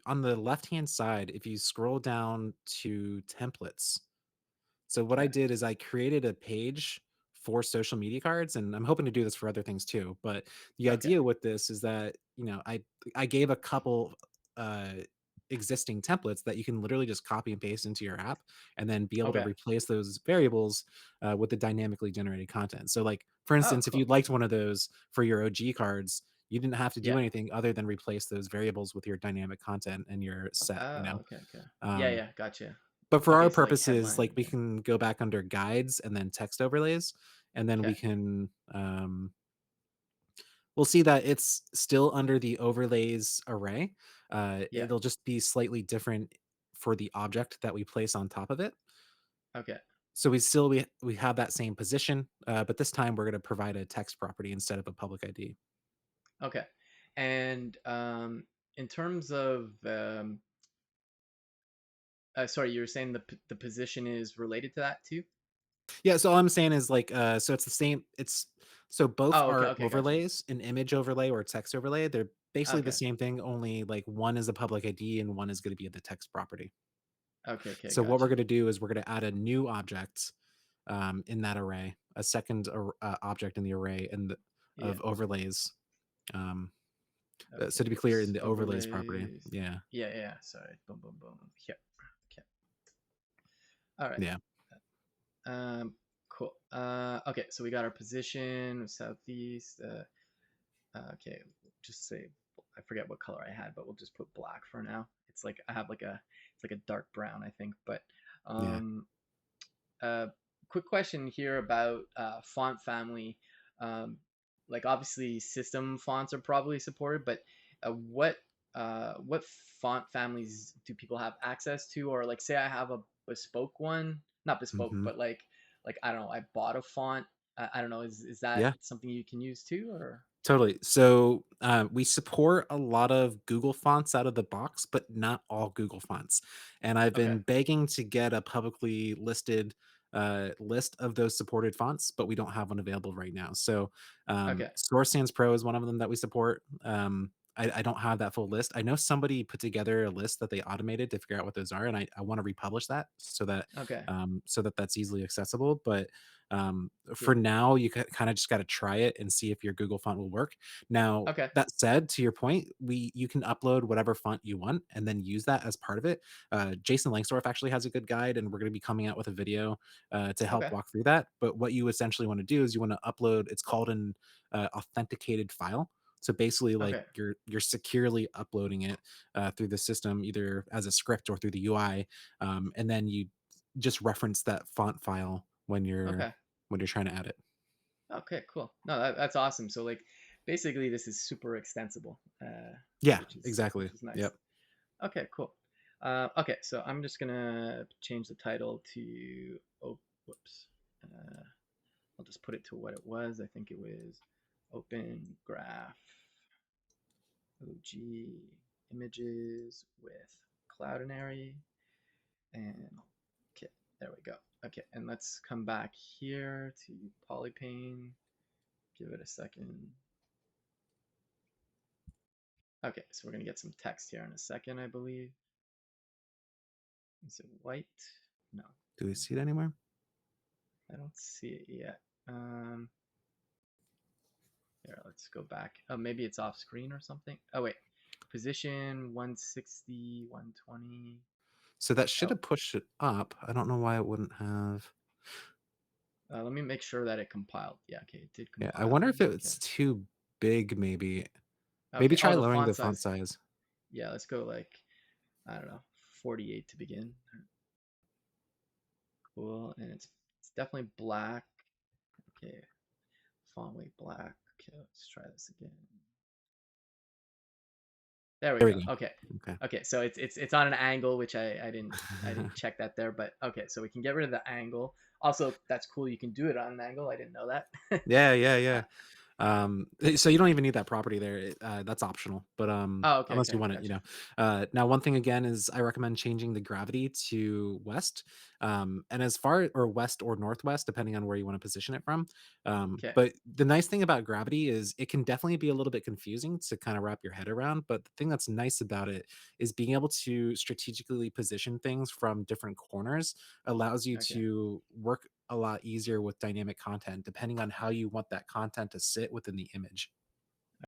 on the left-hand side, if you scroll down to templates, so what I Okay. did is I created a page for social media cards, and I'm hoping to do this for other things too. But the Okay. idea with this is that, I gave a couple uh existing templates that you can literally just copy and paste into your app and then be able to Okay. replace those variables with the dynamically generated content. So like for Oh, instance, if cool. you'd liked one of those for your OG cards, you didn't have to do Yeah. anything other than replace those variables with your dynamic content and you're set, you Oh, know. okay. Okay. Yeah. Um, Yeah. Gotcha. but for Okay. our So like purposes, like, headline. we Yeah. can go back under guides and then text overlays, and then Okay. we'll see that it's still under the overlays array. Yeah. It'll just be slightly different for the object that we place on top of it. Okay. So we have that same position, but this time we're gonna provide a text property instead of a public ID. Okay. And in terms of sorry, you were saying the position is related to that too? Yeah, so all I'm saying is like, so it's the same. It's so both Oh, okay. are Okay. Gotcha. overlays, an image overlay or a text overlay. They're basically the Okay. same thing, only like one is a public ID and one is going to be the text property. Okay. Okay. So what we're Gotcha. going to do is we're going to add a new object in that array, a second object in the array Yeah. of overlays. Um, so Okay. to be clear, in Whoops. the overlays property, Overlays. yeah, Yeah. Yeah. Sorry. Boom. Boom. Boom. Here. Okay. All right. yeah, Cool. Okay. So we got our position southeast. Okay. Just say I forget what color I had, but we'll just put black for now. It's like I have like a it's like a dark brown, I think. But yeah. um, uh, quick question here about font family. Um, like obviously system fonts are probably supported, but what font families do people have access to? Or like say I have a bespoke one, not bespoke, Hmm. but like I don't know, I bought a font. I don't know, is that Yeah. something you can use too, or Totally. So we support a lot of Google fonts out of the box, but not all Google fonts. And I've okay, been begging to get a publicly listed list of those supported fonts, but we don't have one available right now. So okay, Source Sans Pro is one of them that we support. I don't have that full list. I know somebody put together a list that they automated to figure out what those are, and I want to republish that okay, so that that's easily accessible. But yeah, for now, you kind of just got to try it and see if your Google font will work. Now, okay, that said, to your point, you can upload whatever font you want and then use that as part of it. Jason Langsdorff actually has a good guide, and we're going to be coming out with a video to help okay, walk through that. But what you essentially want to do is you want to upload. It's called an authenticated file. So basically, like okay, you're securely uploading it through the system, either as a script or through the UI, and then you just reference that font file okay. when you're trying to add it. Okay, cool. No, that's awesome. So like basically this is super extensible, Yeah, which exactly. is nice. Yep. Okay, cool. Okay, so I'm just gonna change the title to oh whoops. Uh, I'll just put it to what it was. I think it was Open Graph OG images with Cloudinary and okay, there we go. Okay, and let's come back here to Polypane. Give it a second. Okay, so we're gonna get some text here in a second, I believe. Is it white? No, Do we see it anywhere? I don't see it yet. Here, let's go back. Oh, maybe it's off screen or something. Oh wait, position 160, 120. So that should Oh, have pushed it up. I don't know why it wouldn't have. let me make sure that it compiled. Yeah, okay, it did Yeah, I compile. wonder if Okay, it's too big. Maybe okay. try Oh, the lowering font the font size. size. Yeah, let's go like I don't know, 48 to begin. Cool, and it's definitely black. Okay, font weight black. Okay, let's try this again. There we There we go. go. Okay. Okay. Okay, so it's on an angle, which I didn't check that there, but okay, so we can get rid of the angle. Also, that's cool. You can do it on an angle. I didn't know that. Yeah, yeah, uh, yeah. So you don't even need that property there. That's optional, but Oh, okay, unless you okay, want it, gotcha. Now, one thing again is I recommend changing the gravity to west, and as far or west or northwest, depending on where you want to position it from. Okay, But the nice thing about gravity is it can definitely be a little bit confusing to kind of wrap your head around. But the thing that's nice about it is being able to strategically position things from different corners allows you okay. to work a lot easier with dynamic content depending on how you want that content to sit within the image.